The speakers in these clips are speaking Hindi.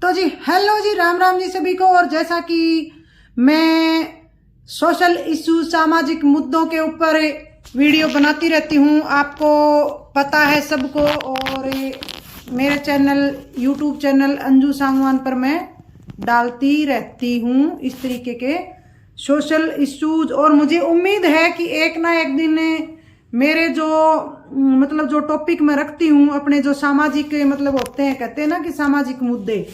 तो जी हेलो जी, राम राम जी सभी को। और जैसा कि मैं सोशल इश्यू, सामाजिक मुद्दों के ऊपर वीडियो बनाती रहती हूँ, आपको पता है सबको। और मेरे channel, YouTube channel Anju Sangwan पर मैं डालती रहती हूँ इस तरीके के सोशल इश्यूज। और मुझे उम्मीद है कि एक ना एक दिन मेरे जो जो टॉपिक मैं रखती हूँ, अपने जो सामाजिक होते हैं, कहते हैं ना कि सामाजिक मुद्दे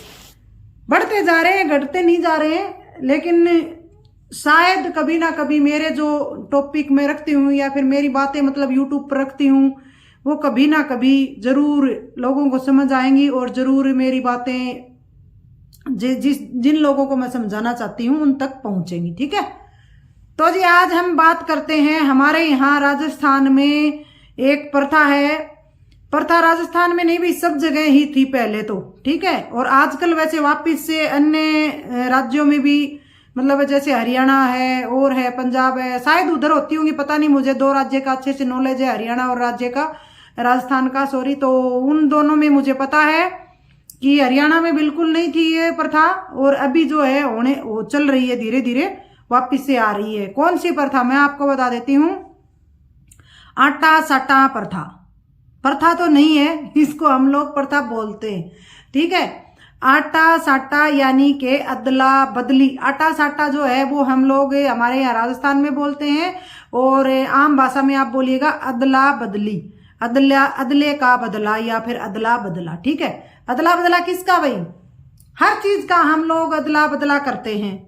बढ़ते जा रहे हैं, घटते नहीं जा रहे हैं, लेकिन शायद कभी ना कभी मेरे जो टॉपिक मैं रखती हूँ या फिर मेरी बातें यूट्यूब पर रखती हूँ, वो कभी ना कभी जरूर लोगों को समझ आएंगी और जरूर मेरी बातें जिन लोगों को मैं समझाना चाहती हूँ उन तक पहुंचेंगी। ठीक है, तो जी आज हम बात करते हैं, हमारे यहाँ राजस्थान में एक प्रथा है। प्रथा राजस्थान में नहीं भी सब जगह ही थी पहले तो, ठीक है। और आजकल वैसे वापस से अन्य राज्यों में भी, जैसे हरियाणा है और है पंजाब है, शायद उधर होती होंगी, पता नहीं, मुझे दो राज्य का अच्छे से नॉलेज है, हरियाणा और राजस्थान का, सॉरी। तो उन दोनों में मुझे पता है कि हरियाणा में बिल्कुल नहीं थी ये प्रथा, और अभी जो है वो चल रही है, धीरे धीरे वापिस से आ रही है। कौन सी प्रथा, मैं आपको बता देती हूँ, आटा साटा प्रथा। प्रथा तो नहीं है, इसको हम लोग प्रथा बोलते हैं, ठीक है। आटा साटा यानी के अदला बदली। आटा साटा जो है वो हम लोग हमारे यहाँ राजस्थान में बोलते हैं, और आम भाषा में आप बोलिएगा अदला बदली, अदले का बदला या फिर अदला बदला, ठीक है। अदला बदला किसका भाई? हर चीज का हम लोग अदला बदला करते हैं।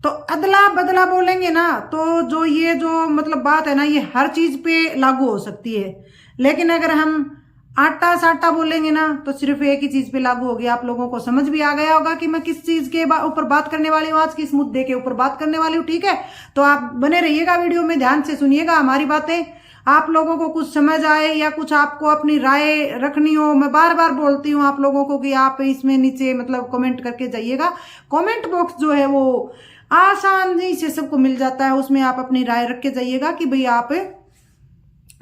तो अदला बदला बोलेंगे ना, तो जो ये जो बात है ना, ये हर चीज पे लागू हो सकती है। लेकिन अगर हम आटा साटा बोलेंगे ना, तो सिर्फ एक ही चीज पे लागू होगी। आप लोगों को समझ भी आ गया होगा कि मैं किस चीज के ऊपर बात करने वाली हूँ, आज किस मुद्दे के ऊपर बात करने वाली हूँ, ठीक है। तो आप बने रहिएगा, वीडियो में ध्यान से सुनिएगा हमारी बातें। आप लोगों को कुछ समझ आए या कुछ आपको अपनी राय रखनी हो, मैं बार बार बोलती हूँ आप लोगों को कि आप इसमें नीचे कमेंट करके जाइएगा। कमेंट बॉक्स जो है वो आसानी से सबको मिल जाता है, उसमें आप अपनी राय रख के जाइएगा कि भाई आप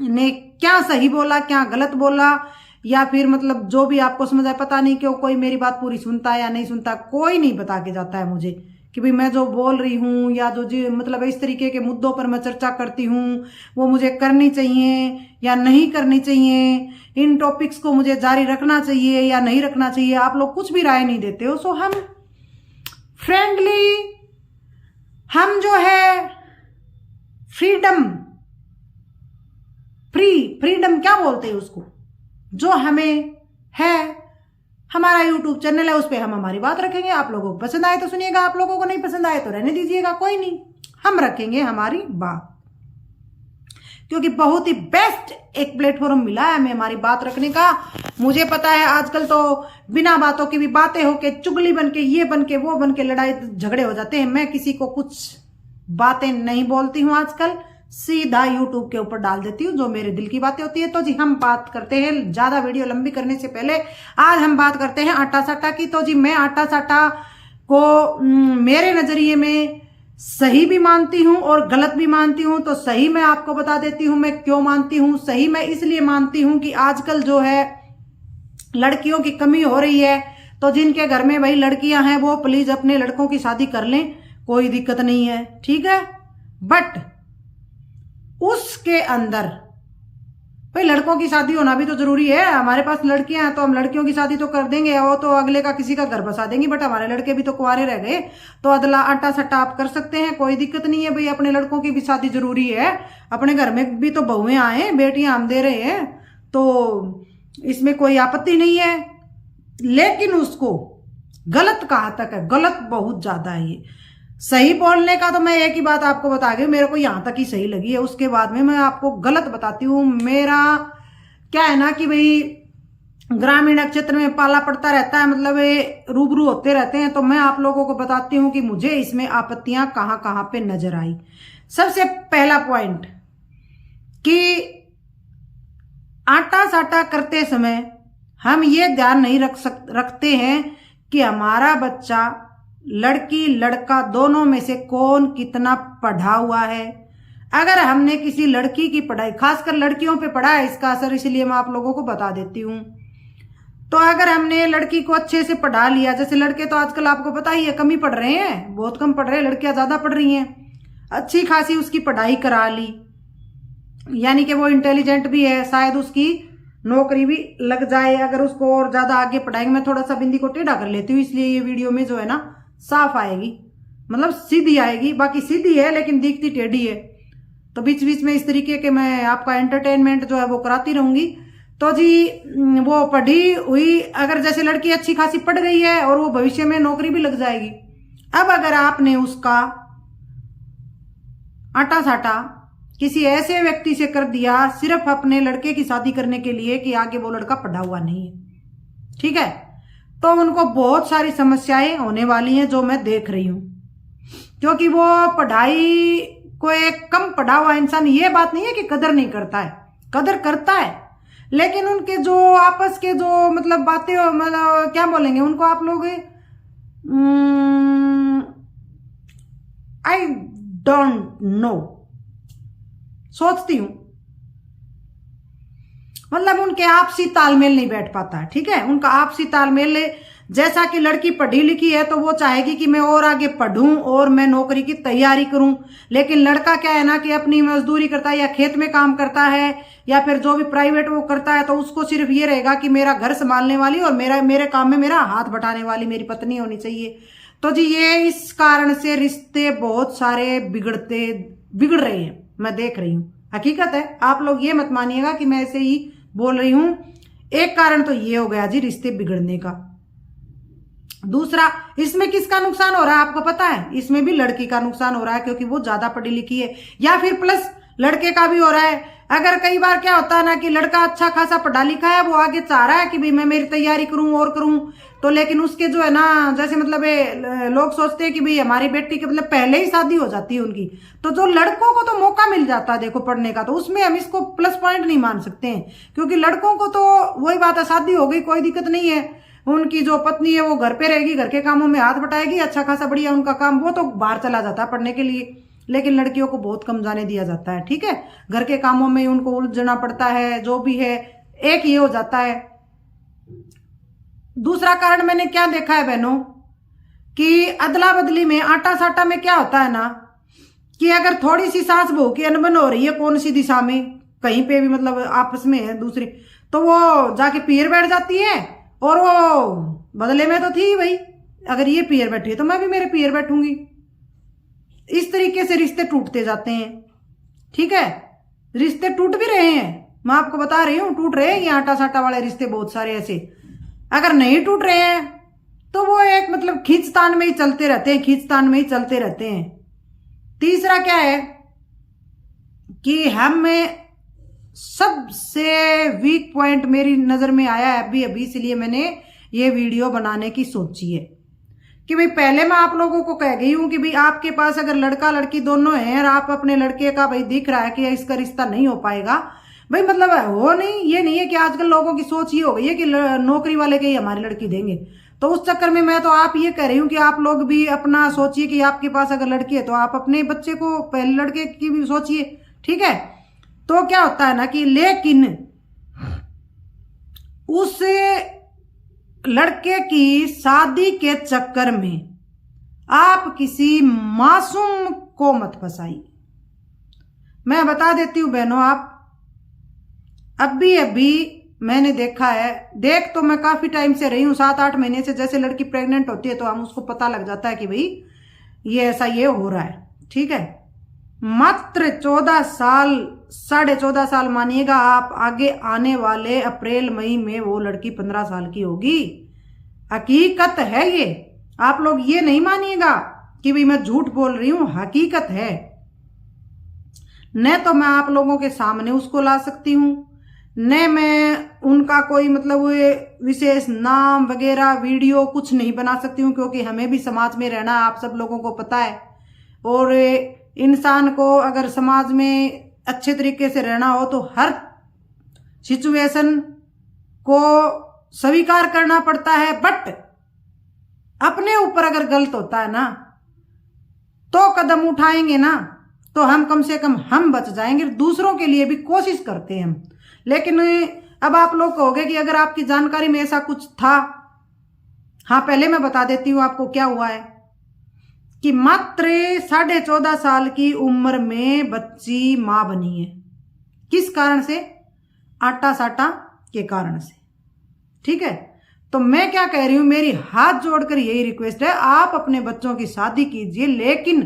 ने क्या सही बोला, क्या गलत बोला, या फिर जो भी आपको समझ आए। पता नहीं क्यों कोई मेरी बात पूरी सुनता है या नहीं सुनता, कोई नहीं बता के जाता है मुझे कि भाई मैं जो बोल रही हूँ या जो जी इस तरीके के मुद्दों पर मैं चर्चा करती हूँ वो मुझे करनी चाहिए या नहीं करनी चाहिए, इन टॉपिक्स को मुझे जारी रखना चाहिए या नहीं रखना चाहिए। आप लोग कुछ भी राय नहीं देते हो। सो हम फ्रेंडली, हम जो है फ्रीडम क्या बोलते हैं उसको, जो हमें है, हमारा यूट्यूब चैनल है, उस पर हम हमारी बात रखेंगे। आप लोगों को पसंद आए तो सुनिएगा, आप लोगों को नहीं पसंद आए तो रहने दीजिएगा, कोई नहीं, हम रखेंगे हमारी बात, क्योंकि बहुत ही बेस्ट एक प्लेटफॉर्म मिला है हमें हमारी बात रखने का। मुझे पता है आजकल तो बिना बातों की भी बातें होके, चुगली बन के, ये बन के, वो बन के लड़ाई झगड़े हो जाते हैं। मैं किसी को कुछ बातें नहीं बोलती हूँ आजकल, सीधा यूट्यूब के ऊपर डाल देती हूँ जो मेरे दिल की बातें होती है। तो जी हम बात करते हैं, ज्यादा वीडियो लंबी करने से पहले आज हम बात करते हैं आटा साटा की। तो जी मैं आटा साटा को मेरे नजरिए में सही भी मानती हूँ और गलत भी मानती हूँ। तो सही मैं आपको बता देती हूँ मैं क्यों मानती हूँ। सही मैं इसलिए मानती हूँ कि आजकल जो है लड़कियों की कमी हो रही है, तो जिनके घर में भाई लड़कियां हैं वो प्लीज अपने लड़कों की शादी कर लें, कोई दिक्कत नहीं है, ठीक है। बट उसके अंदर भाई लड़कों की शादी होना भी तो जरूरी है। हमारे पास लड़कियां हैं तो हम लड़कियों की शादी तो कर देंगे, वो तो अगले का किसी का घर बसा देंगी, बट हमारे लड़के भी तो कुंवारे रह गए। तो अदला आटा सट्टा आप कर सकते हैं, कोई दिक्कत नहीं है भाई, अपने लड़कों की भी शादी जरूरी है। अपने घर में भी तो बहुएं आए, बेटियां हम दे रहे हैं, तो इसमें कोई आपत्ति नहीं है। लेकिन उसको गलत कहाँ तक है, गलत बहुत ज्यादा है ये। सही बोलने का तो मैं एक ही बात आपको बता गई, मेरे को यहां तक ही सही लगी है, उसके बाद में मैं आपको गलत बताती हूँ। मेरा क्या है ना कि भाई ग्रामीण क्षेत्र में पाला पड़ता रहता है, रूबरू होते रहते हैं, तो मैं आप लोगों को बताती हूँ कि मुझे इसमें आपत्तियां कहाँ कहाँ पे नजर आई। सबसे पहला पॉइंट कि आटा साटा करते समय हम ये ध्यान नहीं रखते हैं कि हमारा बच्चा, लड़की लड़का दोनों में से कौन कितना पढ़ा हुआ है। अगर हमने किसी लड़की की पढ़ाई, खासकर लड़कियों पे पड़ा है इसका असर, इसलिए मैं आप लोगों को बता देती हूँ। तो अगर हमने लड़की को अच्छे से पढ़ा लिया, जैसे लड़के तो आजकल आपको पता ही है कम ही पढ़ रहे हैं, बहुत कम पढ़ रहे हैं, लड़कियां ज्यादा पढ़ रही हैं, अच्छी खासी उसकी पढ़ाई करा ली, यानी कि वो इंटेलिजेंट भी है, शायद उसकी नौकरी भी लग जाए अगर उसको और ज्यादा आगे पढ़ाएंगे। मैं थोड़ा सा बिंदी को टेढ़ा कर लेती हूँ, इसलिए ये वीडियो में जो है ना साफ आएगी, मतलब सीधी आएगी, बाकी सीधी है लेकिन दिखती टेढ़ी है। तो बीच बीच में इस तरीके के मैं आपका एंटरटेनमेंट जो है वो कराती रहूंगी। तो जी वो पढ़ी हुई, अगर जैसे लड़की अच्छी खासी पढ़ गई है और वो भविष्य में नौकरी भी लग जाएगी। अब अगर आपने उसका आटा साटा किसी ऐसे व्यक्ति से कर दिया सिर्फ अपने लड़के की शादी करने के लिए कि आगे वो लड़का पढ़ा हुआ नहीं है, ठीक है, तो उनको बहुत सारी समस्याएं होने वाली हैं जो मैं देख रही हूं। क्योंकि वो पढ़ाई को, एक कम पढ़ा हुआ इंसान, ये बात नहीं है कि कदर नहीं करता है, कदर करता है, लेकिन उनके जो आपस के जो मतलब बातें, मतलब क्या बोलेंगे उनको आप लोग, आई डोंट नो, सोचती हूं, मतलब उनके आपसी तालमेल नहीं बैठ पाता है, ठीक है, उनका आपसी तालमेल, जैसा कि लड़की पढ़ी लिखी है तो वो चाहेगी कि मैं और आगे पढ़ूं और मैं नौकरी की तैयारी करूं, लेकिन लड़का क्या है ना कि अपनी मजदूरी करता है या खेत में काम करता है या फिर जो भी प्राइवेट वो करता है, तो उसको सिर्फ ये रहेगा कि मेरा घर संभालने वाली और मेरे काम में मेरा हाथ बटाने वाली मेरी पत्नी होनी चाहिए। तो जी ये इस कारण से रिश्ते बहुत सारे बिगड़ रहे हैं, मैं देख रही हूँ, हकीकत है, आप लोग ये मत मानिएगा कि मैं ऐसे ही बोल रही हूं। एक कारण तो ये हो गया जी रिश्ते बिगड़ने का। दूसरा, इसमें किसका नुकसान हो रहा है आपको पता है? इसमें भी लड़की का नुकसान हो रहा है, क्योंकि वो ज्यादा पढ़ी लिखी है, या फिर प्लस लड़के का भी हो रहा है। अगर कई बार क्या होता है ना कि लड़का अच्छा खासा पढ़ा लिखा है, वो आगे चाह रहा है कि भाई मैं मेरी तैयारी करूं और करूं, तो लेकिन उसके जो है ना, जैसे मतलब लोग सोचते हैं कि भाई हमारी बेटी के मतलब पहले ही शादी हो जाती है उनकी, तो जो लड़कों को तो मौका मिल जाता है देखो पढ़ने का, तो उसमें हम इसको प्लस पॉइंट नहीं मान सकते हैं, क्योंकि लड़कों को तो वही बात है, शादी हो गई कोई दिक्कत नहीं है, उनकी जो पत्नी है वो घर पे रहेगी, घर के कामों में हाथ बटाएगी, अच्छा खासा बढ़िया उनका काम, वो तो बाहर चला जाता है पढ़ने के लिए, लेकिन लड़कियों को बहुत कम जाने दिया जाता है, ठीक है, घर के कामों में उनको उलझना पड़ता है, जो भी है, एक ये हो जाता है। दूसरा कारण मैंने क्या देखा है बहनों, कि अदला बदली में, आटा साटा में क्या होता है ना कि अगर थोड़ी सी सास बहू की अनबन हो रही है कौन सी दिशा में, कहीं पे भी मतलब आपस में है दूसरी, तो वो जाके पीर बैठ जाती है, और वो बदले में तो थी भाई, अगर ये पीर बैठी है तो मैं भी मेरे पीर बैठूंगी। इस तरीके से रिश्ते टूटते जाते हैं, ठीक है, रिश्ते टूट भी रहे हैं, मैं आपको बता रही हूं टूट रहे हैं ये आटा साटा वाले रिश्ते बहुत सारे ऐसे। अगर नहीं टूट रहे हैं तो वो एक मतलब खींचतान में ही चलते रहते हैं, खींचतान में ही चलते रहते हैं। तीसरा क्या है कि हमें सबसे वीक पॉइंट मेरी नजर में आया है अभी अभी, इसलिए मैंने ये वीडियो बनाने की सोची है कि भाई पहले मैं आप लोगों को कह गई हूं कि भाई आपके पास अगर लड़का लड़की दोनों हैं और आप अपने लड़के का भाई दिख रहा है कि इसका रिश्ता नहीं हो पाएगा, भाई मतलब हो नहीं, ये नहीं है कि आजकल लोगों की सोच ये हो गई है कि नौकरी वाले के ही हमारी लड़की देंगे, तो उस चक्कर में मैं तो आप ये कह रही हूँ कि आप लोग भी अपना सोचिए कि आपके पास अगर लड़की है तो आप अपने बच्चे को पहले लड़के की भी सोचिए, ठीक है। तो क्या होता है ना कि लेकिन उस लड़के की शादी के चक्कर में आप किसी मासूम को मत फंसाइए। मैं बता देती हूं बहनों, आप अभी मैंने देखा है, देख तो मैं काफी टाइम से रही हूं, 7-8 महीने से, जैसे लड़की प्रेग्नेंट होती है तो हम उसको पता लग जाता है कि भाई ये ऐसा ये हो रहा है, ठीक है। मात्र 14 साल 14.5 साल मानिएगा आप, आगे आने वाले अप्रैल मई में वो लड़की 15 साल की होगी, हकीकत है ये, आप लोग ये नहीं मानिएगा कि भाई मैं झूठ बोल रही हूं, हकीकत है। न तो मैं आप लोगों के सामने उसको ला सकती हूं, न मैं उनका कोई मतलब विशेष नाम वगैरह वीडियो कुछ नहीं बना सकती हूँ, क्योंकि हमें भी समाज में रहना आप सब लोगों को पता है, और इंसान को अगर समाज में अच्छे तरीके से रहना हो तो हर सिचुएशन को स्वीकार करना पड़ता है। बट अपने ऊपर अगर गलत होता है ना तो कदम उठाएंगे ना तो हम कम से कम हम बच जाएंगे, दूसरों के लिए भी कोशिश करते हैं हम, लेकिन अब आप लोग कहोगे कि अगर आपकी जानकारी में ऐसा कुछ था, हाँ पहले मैं बता देती हूँ आपको क्या हुआ है कि मात्र 14.5 साल की उम्र में बच्ची मां बनी है। किस कारण से? आटा साटा के कारण से। ठीक है, तो मैं क्या कह रही हूं, मेरी हाथ जोड़कर यही रिक्वेस्ट है, आप अपने बच्चों की शादी कीजिए, लेकिन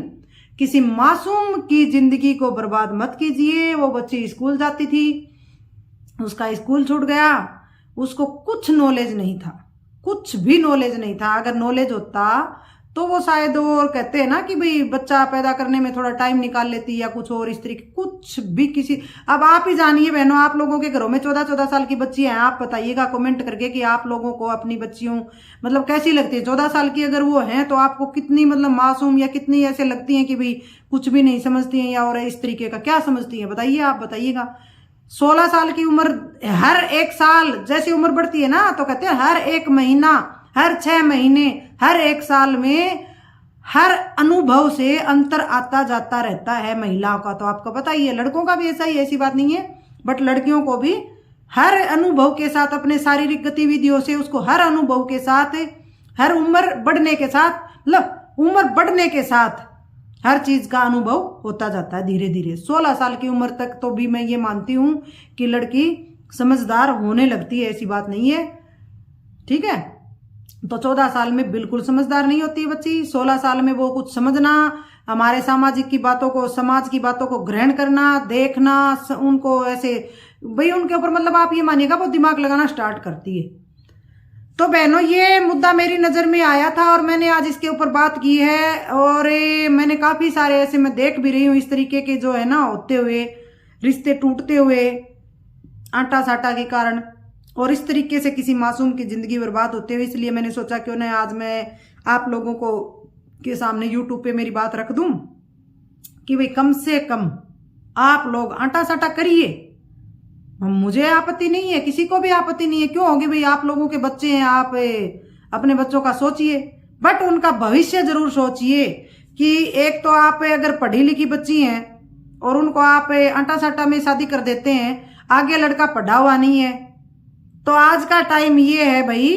किसी मासूम की जिंदगी को बर्बाद मत कीजिए। वो बच्ची स्कूल जाती थी, उसका स्कूल छूट गया, उसको कुछ नॉलेज नहीं था, कुछ भी नॉलेज नहीं था। अगर नॉलेज होता तो वो शायद, और कहते हैं ना कि भाई बच्चा पैदा करने में थोड़ा टाइम निकाल लेती या कुछ और इस तरीके, कुछ भी किसी। अब आप ही जानिए बहनों, आप लोगों के घरों में 14-14 साल की बच्ची हैं, आप बताइएगा कमेंट करके कि आप लोगों को अपनी बच्चियों मतलब कैसी लगती है। 14 साल की अगर वो हैं तो आपको कितनी मतलब मासूम या कितनी ऐसे लगती हैं कि भाई कुछ भी नहीं समझती हैं, या और इस तरीके का क्या समझती हैं, बताइए, आप बताइएगा। 16 साल की उम्र, हर एक साल जैसी उम्र बढ़ती है ना, तो कहते हैं हर एक महीना, हर 6 महीने, हर एक साल में हर अनुभव से अंतर आता जाता रहता है महिलाओं का। तो आपको पता ही है, लड़कों का भी ऐसा ही, ऐसी बात नहीं है, बट लड़कियों को भी हर अनुभव के साथ, अपने शारीरिक गतिविधियों से उसको हर अनुभव के साथ, हर उम्र बढ़ने के साथ, मतलब उम्र बढ़ने के साथ हर चीज का अनुभव होता जाता है धीरे धीरे। 16 साल की उम्र तक तो भी मैं ये मानती हूं कि लड़की समझदार होने लगती है, ऐसी बात नहीं है। ठीक है, तो 14 साल में बिल्कुल समझदार नहीं होती बच्ची। 16 साल में वो कुछ समझना, हमारे सामाजिक की बातों को, समाज की बातों को ग्रहण करना, देखना, उनको ऐसे भाई उनके ऊपर मतलब आप ये मानिएगा वो दिमाग लगाना स्टार्ट करती है। तो बहनों, ये मुद्दा मेरी नजर में आया था और मैंने आज इसके ऊपर बात की है। और मैंने काफी सारे ऐसे मैं देख भी रही हूँ इस तरीके के जो है ना होते हुए, रिश्ते टूटते हुए आटा साटा के कारण, और इस तरीके से किसी मासूम की जिंदगी बर्बाद होते हुए। इसलिए मैंने सोचा क्यों ना आज मैं आप लोगों को के सामने यूट्यूब पे मेरी बात रख दूं कि भाई कम से कम आप लोग आटा साटा करिए। मुझे आपत्ति नहीं है, किसी को भी आपत्ति नहीं है, क्यों होगी भाई, आप लोगों के बच्चे हैं, आप अपने बच्चों का सोचिए, बट उनका भविष्य जरूर सोचिए। कि एक तो आप अगर पढ़ी लिखी बच्ची हैं और उनको आप आटा साटा में शादी कर देते हैं, आगे लड़का पढ़ा हुआ नहीं है, तो आज का टाइम ये है भाई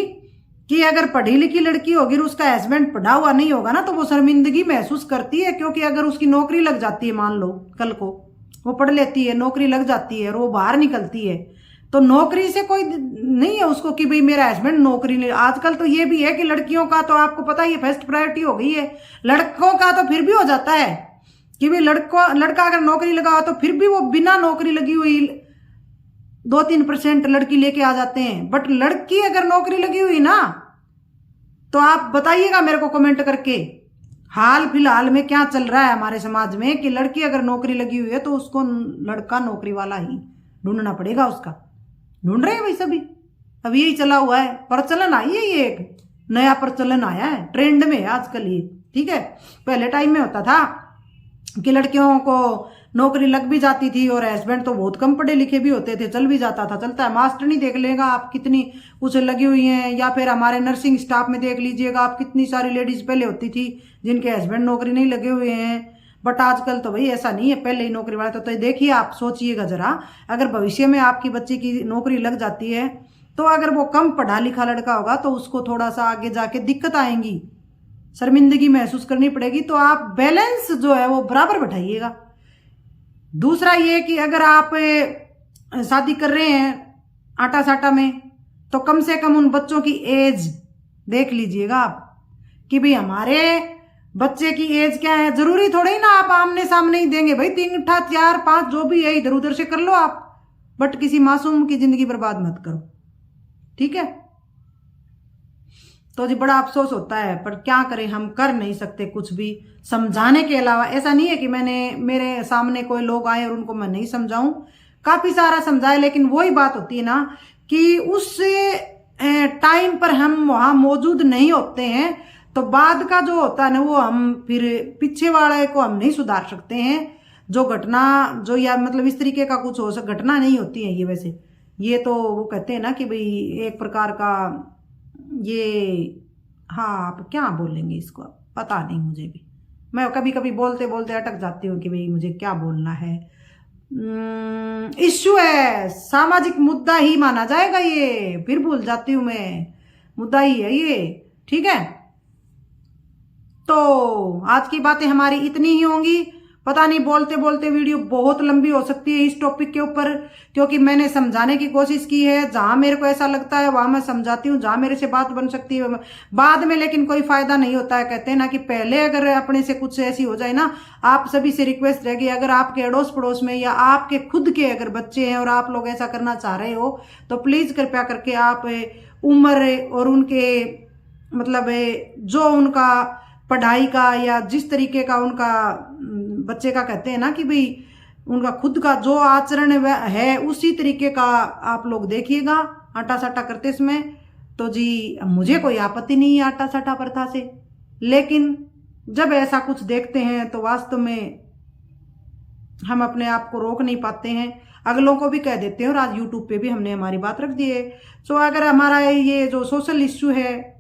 कि अगर पढ़ी लिखी लड़की होगी और उसका हस्बैंड पढ़ा हुआ नहीं होगा ना, तो वो शर्मिंदगी महसूस करती है। क्योंकि अगर उसकी नौकरी लग जाती है, मान लो कल को वो पढ़ लेती है, नौकरी लग जाती है और वो बाहर निकलती है, तो नौकरी से कोई नहीं है उसको कि भाई मेरा हस्बैंड नौकरी नहीं। आजकल तो ये भी है कि लड़कियों का तो आपको पता ही है फर्स्ट प्रायोरिटी हो गई है। लड़कों का तो फिर भी हो जाता है कि भाई लड़का अगर नौकरी लगा हो तो फिर भी वो बिना नौकरी लगी हुई 2-3% लड़की लेके आ जाते हैं। बट लड़की अगर नौकरी लगी हुई ना, तो आप बताइएगा मेरे को कमेंट करके हाल फिलहाल में क्या चल रहा है हमारे समाज में, कि लड़की अगर नौकरी लगी हुई है तो उसको लड़का नौकरी वाला ही ढूंढना पड़ेगा। उसका ढूंढ रहे हैं भाई सभी, अब यही चला हुआ है, प्रचलन आई है, ये एक नया प्रचलन आया है, ट्रेंड में है आजकल ये। ठीक है, पहले टाइम में होता था कि लड़कियों को नौकरी लग भी जाती थी और हस्बैंड तो बहुत कम पढ़े लिखे भी होते थे, चल भी जाता था, चलता है। मास्टर नहीं देख लेगा आप कितनी कुछ लगी हुई हैं, या फिर हमारे नर्सिंग स्टाफ में देख लीजिएगा आप, कितनी सारी लेडीज पहले होती थी जिनके हस्बैंड नौकरी नहीं लगे हुए हैं। बट आजकल तो भाई ऐसा नहीं है, पहले ही नौकरी वाले तो देखिए आप सोचिएगा जरा, अगर भविष्य में आपकी बच्ची की नौकरी लग जाती है तो अगर वो कम पढ़ा लिखा लड़का होगा तो उसको थोड़ा सा आगे जाके दिक्कत आएंगी, शर्मिंदगी महसूस करनी पड़ेगी। तो आप बैलेंस जो है वो बराबर बैठाइएगा। दूसरा ये कि अगर आप शादी कर रहे हैं आटा साटा में, तो कम से कम उन बच्चों की एज देख लीजिएगा आप कि भाई हमारे बच्चे की एज क्या है। जरूरी थोड़ा ही ना आप आमने सामने ही देंगे भाई, 3, 4, 5 जो भी है इधर उधर से कर लो आप, बट किसी मासूम की जिंदगी बर्बाद मत करो। ठीक है, तो जी बड़ा अफसोस होता है, पर क्या करें, हम कर नहीं सकते कुछ भी समझाने के अलावा। ऐसा नहीं है कि मेरे सामने कोई लोग आए और उनको मैं नहीं समझाऊं, काफी सारा समझाए, लेकिन वही बात होती है ना कि उस टाइम पर हम वहां मौजूद नहीं होते हैं, तो बाद का जो होता है ना वो हम फिर पीछे वाले को हम नहीं सुधार सकते हैं। जो घटना जो या मतलब इस तरीके का कुछ हो घटना नहीं होती है ये, वैसे ये तो वो कहते हैं ना कि भाई एक प्रकार का ये, हाँ आप क्या बोलेंगे इसको, पता नहीं मुझे भी, मैं कभी कभी बोलते बोलते अटक जाती हूँ कि भाई मुझे क्या बोलना है। इश्यू है, सामाजिक मुद्दा ही माना जाएगा ये, फिर भूल जाती हूं मैं, मुद्दा ही है ये, ठीक है। तो आज की बातें हमारी इतनी ही होंगी। पता नहीं बोलते बोलते वीडियो बहुत लंबी हो सकती है इस टॉपिक के ऊपर, क्योंकि मैंने समझाने की कोशिश की है। जहां मेरे को ऐसा लगता है वहां मैं समझाती हूँ, जहां मेरे से बात बन सकती है बाद में, लेकिन कोई फायदा नहीं होता है। कहते हैं ना कि पहले अगर अपने से कुछ ऐसी हो जाए ना, आप सभी से रिक्वेस्ट रहेगी, अगर आपके अड़ोस पड़ोस में या आपके खुद के अगर बच्चे हैं और आप लोग ऐसा करना चाह रहे हो, तो प्लीज कृपया करके आप उम्र और उनके मतलब जो उनका पढ़ाई का या जिस तरीके का उनका बच्चे का कहते हैं ना कि भाई उनका खुद का जो आचरण है उसी तरीके का आप लोग देखिएगा आटा साटा करते समय। तो जी मुझे कोई आपत्ति नहीं है आटा साटा प्रथा से, लेकिन जब ऐसा कुछ देखते हैं तो वास्तव में हम अपने आप को रोक नहीं पाते हैं, अगलों को भी कह देते हैं, और आज यूट्यूब पे भी हमने हमारी बात रख दी है। सो अगर हमारा ये जो सोशल इश्यू है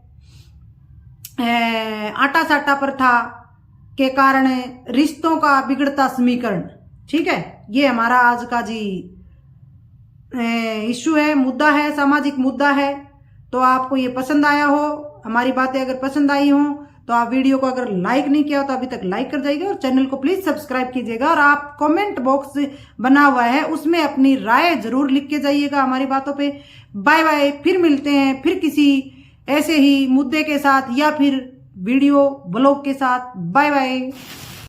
आटा साटा प्रथा के कारण रिश्तों का बिगड़ता समीकरण, ठीक है, ये हमारा आज का जी इश्यू है, मुद्दा है, सामाजिक मुद्दा है। तो आपको ये पसंद आया हो, हमारी बातें अगर पसंद आई हो, तो आप वीडियो को अगर लाइक नहीं किया हो तो अभी तक लाइक कर जाइएगा, और चैनल को प्लीज सब्सक्राइब कीजिएगा, और आप कमेंट बॉक्स बना हुआ है उसमें अपनी राय जरूर लिख के जाइएगा हमारी बातों पे। बाय बाय, फिर मिलते हैं फिर किसी ऐसे ही मुद्दे के साथ या फिर वीडियो ब्लॉग के साथ। Bye bye.